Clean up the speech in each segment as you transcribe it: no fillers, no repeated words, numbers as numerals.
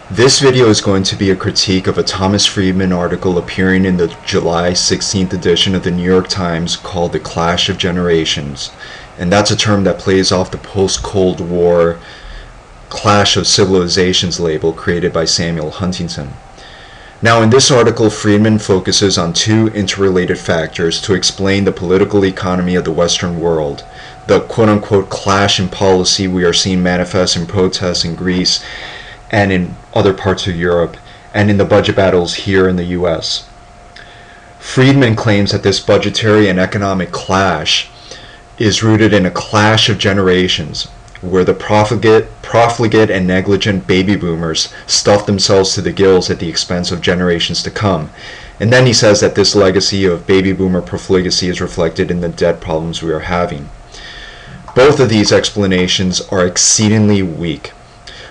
This video is going to be a critique of a Thomas Friedman article appearing in the July 16th edition of the New York Times called The Clash of Generations. And that's a term that plays off the post-Cold War Clash of Civilizations label created by Samuel Huntington. Now, in this article, Friedman focuses on two interrelated factors to explain the political economy of the Western world: the quote-unquote clash in policy we are seeing manifest in protests in Greece and in other parts of Europe, and in the budget battles here in the US. Friedman claims that this budgetary and economic clash is rooted in a clash of generations, where the profligate and negligent baby boomers stuff themselves to the gills at the expense of generations to come. And then he says that this legacy of baby boomer profligacy is reflected in the debt problems we are having. Both of these explanations are exceedingly weak.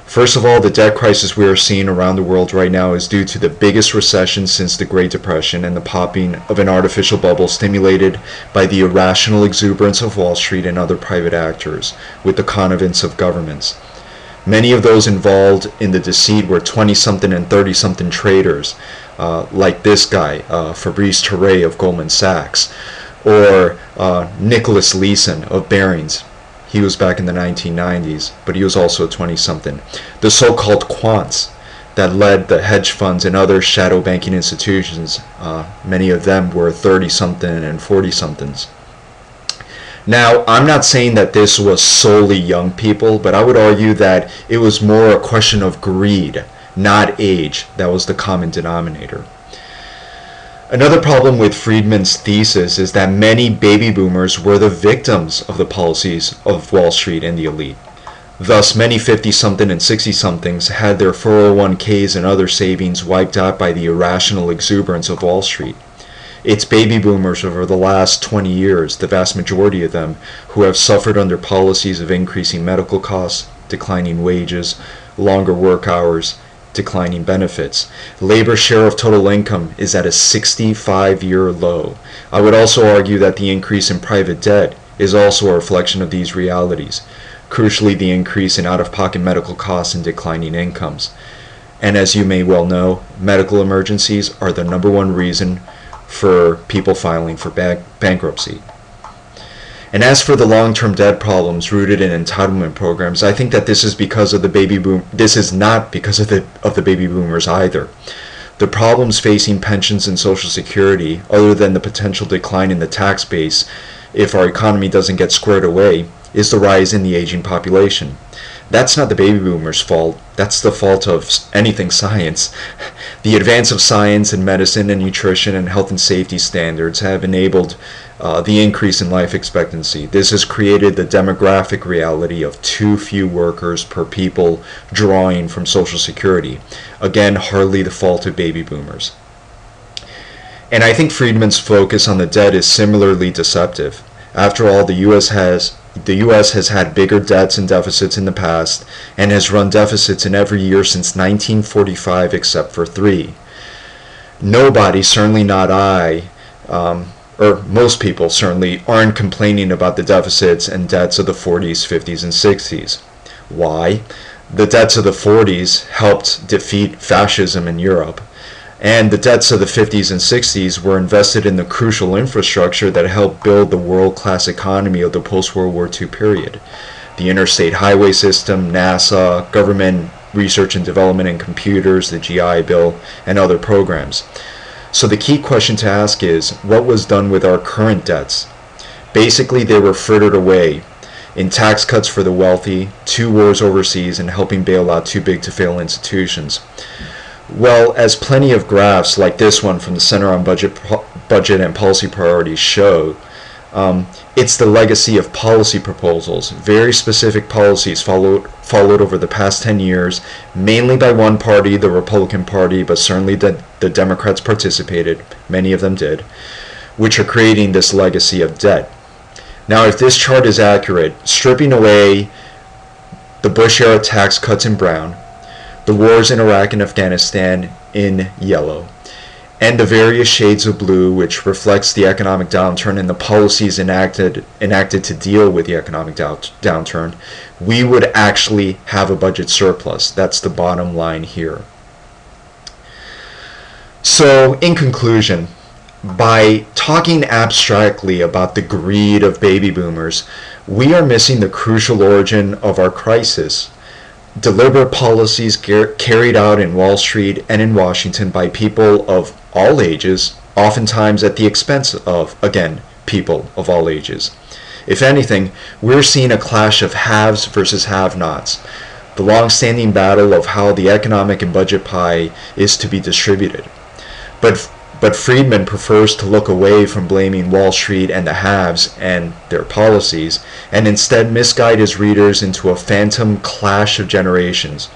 First of all, the debt crisis we are seeing around the world right now is due to the biggest recession since the Great Depression and the popping of an artificial bubble stimulated by the irrational exuberance of Wall Street and other private actors, with the connivance of governments. Many of those involved in the deceit were 20-something and 30-something traders, like this guy, Fabrice Touret of Goldman Sachs, or Nicholas Leeson of Barings. He was back in the 1990s, but he was also a 20-something. The so-called quants that led the hedge funds and other shadow banking institutions, many of them were 30-something and 40-somethings. Now, I'm not saying that this was solely young people, but I would argue that it was more a question of greed, not age, that was the common denominator. Another problem with Friedman's thesis is that many baby boomers were the victims of the policies of Wall Street and the elite. Thus, many 50-something and 60-somethings had their 401ks and other savings wiped out by the irrational exuberance of Wall Street. It's baby boomers over the last 20 years, the vast majority of them, who have suffered under policies of increasing medical costs, declining wages, longer work hours, declining benefits. Labor share of total income is at a 65-year low. I would also argue that the increase in private debt is also a reflection of these realities. Crucially, the increase in out-of-pocket medical costs and declining incomes. And as you may well know, medical emergencies are the #1 reason for people filing for bankruptcy. And as for the long-term debt problems rooted in entitlement programs, I think that this is because of the baby boom. This is not because of the baby boomers either. The problems facing pensions and Social Security, other than the potential decline in the tax base if our economy doesn't get squared away, is the rise in the aging population. That's not the baby boomers' fault. That's the fault of anything science. The advance of science and medicine and nutrition and health and safety standards have enabled the increase in life expectancy. This has created the demographic reality of too few workers per people drawing from Social Security. Again, hardly the fault of baby boomers. And I think Friedman's focus on the debt is similarly deceptive. After all, the U.S. has had bigger debts and deficits in the past and has run deficits in every year since 1945 except for 3. Nobody, certainly not I, or most people certainly, aren't complaining about the deficits and debts of the 40s, 50s, and 60s. Why? The debts of the 40s helped defeat fascism in Europe, and the debts of the 50s and 60s were invested in the crucial infrastructure that helped build the world-class economy of the post-World War II period. The interstate highway system, NASA, government research and development in computers, the GI Bill, and other programs. So the key question to ask is, what was done with our current debts? Basically, they were frittered away in tax cuts for the wealthy, 2 wars overseas, and helping bail out too big to fail institutions. Well, as plenty of graphs like this one from the Center on Budget and Policy Priorities show, it's the legacy of policy proposals, very specific policies followed over the past 10 years, mainly by one party, the Republican Party, but certainly the Democrats participated, many of them did, which are creating this legacy of debt. Now, if this chart is accurate, stripping away the Bush-era tax cuts in brown, the wars in Iraq and Afghanistan in yellow, and the various shades of blue, which reflects the economic downturn and the policies enacted to deal with the economic downturn, we would actually have a budget surplus. That's the bottom line here. So, in conclusion, by talking abstractly about the greed of baby boomers, we are missing the crucial origin of our crisis. Deliberate policies carried out in Wall Street and in Washington by people of all ages, oftentimes at the expense of, again, people of all ages. If anything, we're seeing a clash of haves versus have-nots, the long-standing battle of how the economic and budget pie is to be distributed. But Friedman prefers to look away from blaming Wall Street and the haves and their policies, and instead misguide his readers into a phantom clash of generations,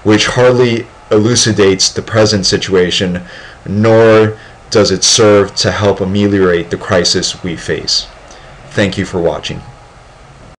which hardly elucidates the present situation, nor does it serve to help ameliorate the crisis we face. Thank you for watching.